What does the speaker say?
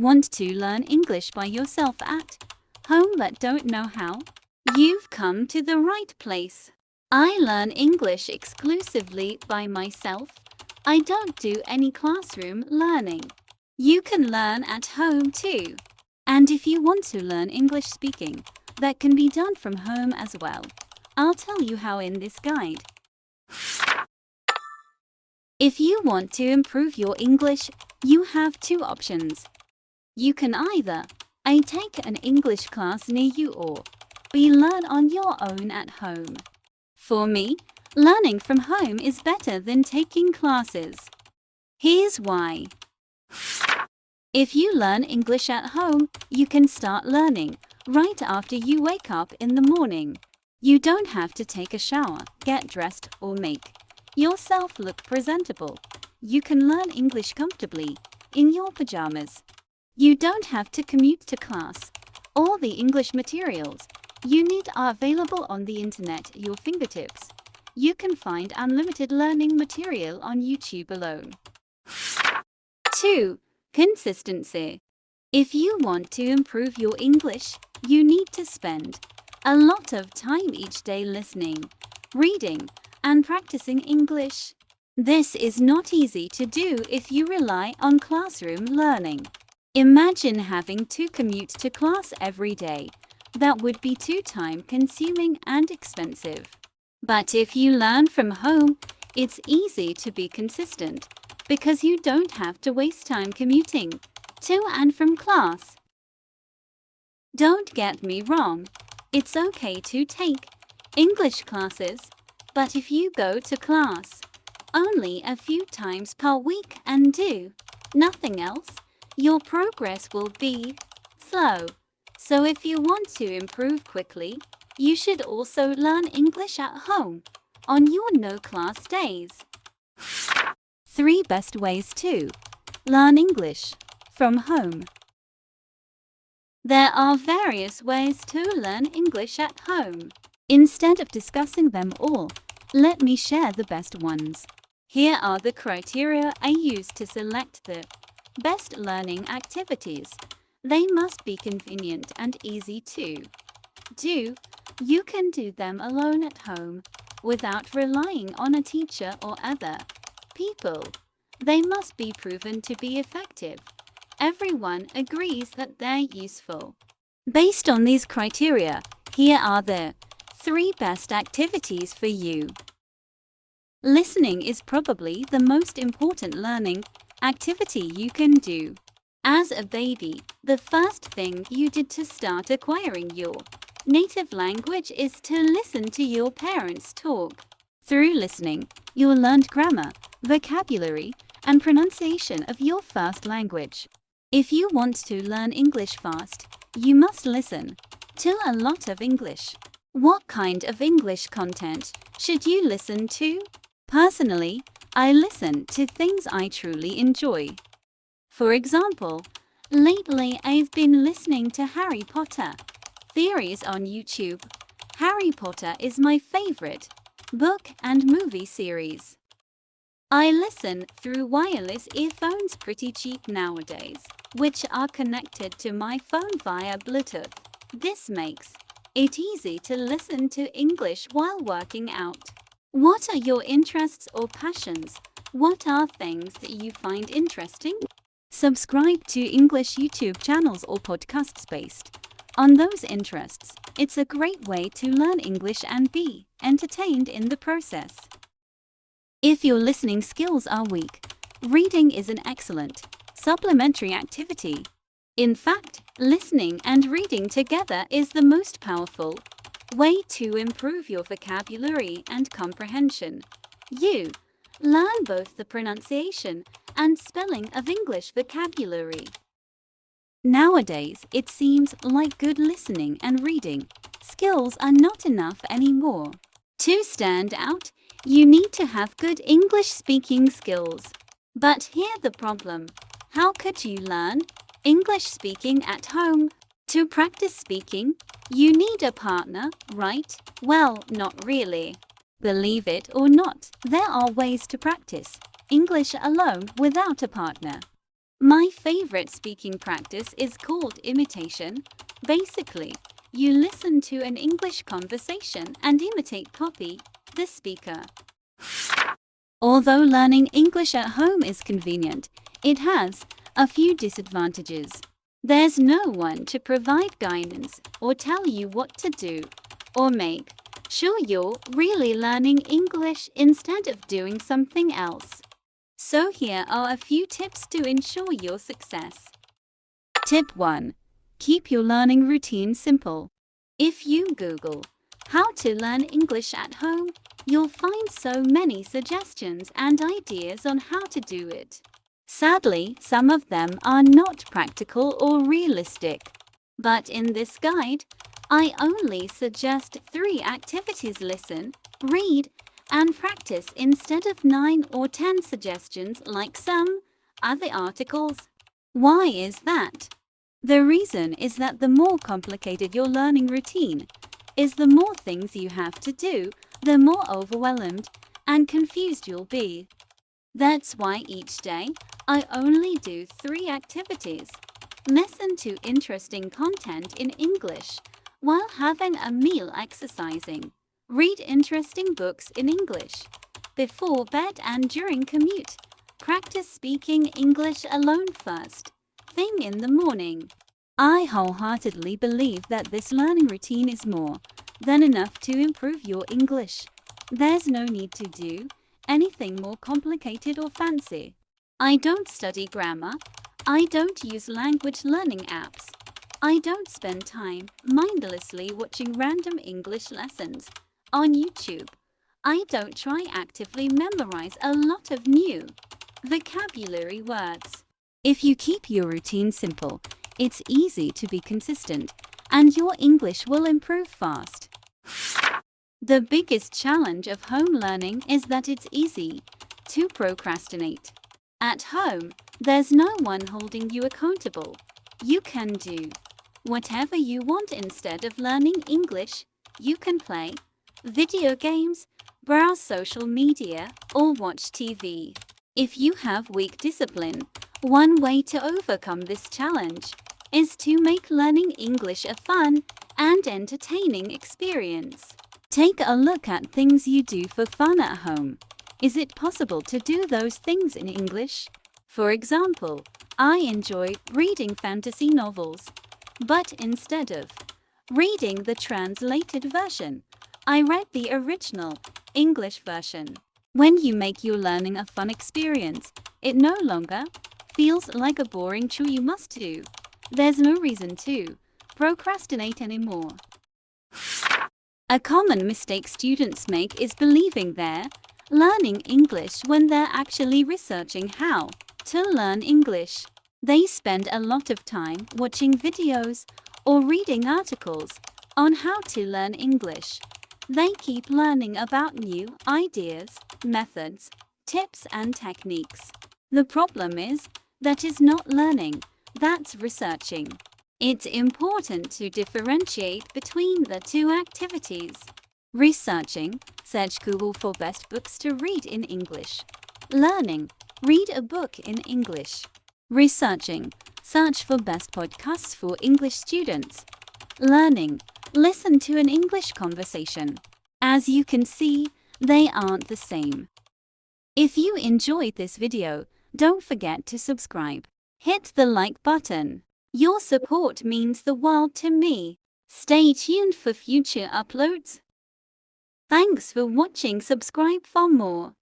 Want to learn English by yourself at home but don't know how? You've come to the right place. I learn English exclusively by myself. I don't do any classroom learning. You can learn at home too. And if you want to learn English speaking, that can be done from home as well. I'll tell you how in this guide. If you want to improve your English, you have two options. You can either A. Take an English class near you, or B. Learn on your own at home. For me, learning from home is better than taking classes. Here's why. If you learn English at home, you can start learning right after you wake up in the morning. You don't have to take a shower, get dressed, or make yourself look presentable. You can learn English comfortably in your pajamas. You don't have to commute to class. All the English materials you need are available on the internet at your fingertips. You can find unlimited learning material on YouTube alone. 2. Consistency. If you want to improve your English, you need to spend a lot of time each day listening, reading, and practicing English. This is not easy to do if you rely on classroom learning. Imagine having to commute to class every day. That would be too time-consuming and expensive. But if you learn from home, it's easy to be consistent because you don't have to waste time commuting to and from class. Don't get me wrong, it's okay to take English classes, but if you go to class only a few times per week and do nothing else, your progress will be slow. So if you want to improve quickly, you should also learn English at home on your no-class days. 3 best ways to learn English from home. There are various ways to learn English at home. Instead of discussing them all, let me share the best ones. Here are the criteria I use to select the best learning activities. They must be convenient and easy to do. You can do them alone at home without relying on a teacher or other people. They must be proven to be effective. Everyone agrees that they're useful. Based on these criteria, here are the 3 best activities for you. Listening is probably the most important learning activity you can do. As a baby, the first thing you did to start acquiring your native language is to listen to your parents talk. Through listening, you'll learn grammar, vocabulary, and pronunciation of your first language. If you want to learn English fast, you must listen to a lot of English. What kind of English content should you listen to? Personally, I listen to things I truly enjoy. For example, lately I've been listening to Harry Potter theories on YouTube. Harry Potter is my favorite book and movie series. I listen through wireless earphones, pretty cheap nowadays, which are connected to my phone via Bluetooth. This makes it easy to listen to English while working out. What are your interests or passions? What are things that you find interesting? Subscribe to English YouTube channels or podcasts based on those interests. It's a great way to learn English and be entertained in the process. If your listening skills are weak, reading is an excellent supplementary activity. In fact, listening and reading together is the most powerful way to improve your vocabulary and comprehension. You learn both the pronunciation and spelling of English vocabulary. Nowadays, it seems like good listening and reading skills are not enough anymore. To stand out, you need to have good English speaking skills. But here's the problem. How could you learn English speaking at home? To practice speaking, you need a partner, right? Well, not really. Believe it or not, there are ways to practice English alone without a partner. My favorite speaking practice is called imitation. Basically, you listen to an English conversation and imitate copy the speaker. Although learning English at home is convenient, it has a few disadvantages. There's no one to provide guidance or tell you what to do, or make sure you're really learning English instead of doing something else. So here are a few tips to ensure your success. Tip 1. Keep your learning routine simple. If you Google how to learn English at home, you'll find so many suggestions and ideas on how to do it. Sadly, some of them are not practical or realistic. But in this guide, I only suggest 3 activities: listen, read, and practice instead of 9 or 10 suggestions like some other articles. Why is that? The reason is that the more complicated your learning routine is, the more things you have to do, the more overwhelmed and confused you'll be. That's why each day I only do 3 activities. Listen to interesting content in English while having a meal exercising. Read interesting books in English before bed and during commute. Practice speaking English alone first thing in the morning. I wholeheartedly believe that this learning routine is more than enough to improve your English. There's no need to do anything more complicated or fancy. I don't study grammar. I don't use language learning apps. I don't spend time mindlessly watching random English lessons on YouTube. I don't try actively memorize a lot of new vocabulary words. If you keep your routine simple, it's easy to be consistent, and your English will improve fast. The biggest challenge of home learning is that it's easy to procrastinate. At home, there's no one holding you accountable. You can do whatever you want instead of learning English. You can play video games, browse social media, or watch TV. If you have weak discipline, one way to overcome this challenge is to make learning English a fun and entertaining experience. Take a look at things you do for fun at home. Is it possible to do those things in English? For example, I enjoy reading fantasy novels, but instead of reading the translated version, I read the original English version. When you make your learning a fun experience, it no longer feels like a boring chore you must do. There's no reason to procrastinate anymore. A common mistake students make is believing they're learning English when they're actually researching how to learn English. They spend a lot of time watching videos or reading articles on how to learn English. They keep learning about new ideas, methods, tips, and techniques. The problem is that is not learning, that's researching. It's important to differentiate between the 2 activities. Researching, search Google for best books to read in English. Learning, read a book in English. Researching, search for best podcasts for English students. Learning, listen to an English conversation. As you can see, they aren't the same. If you enjoyed this video, don't forget to subscribe. Hit the like button. Your support means the world to me. Stay tuned for future uploads. Thanks for watching. Subscribe for more.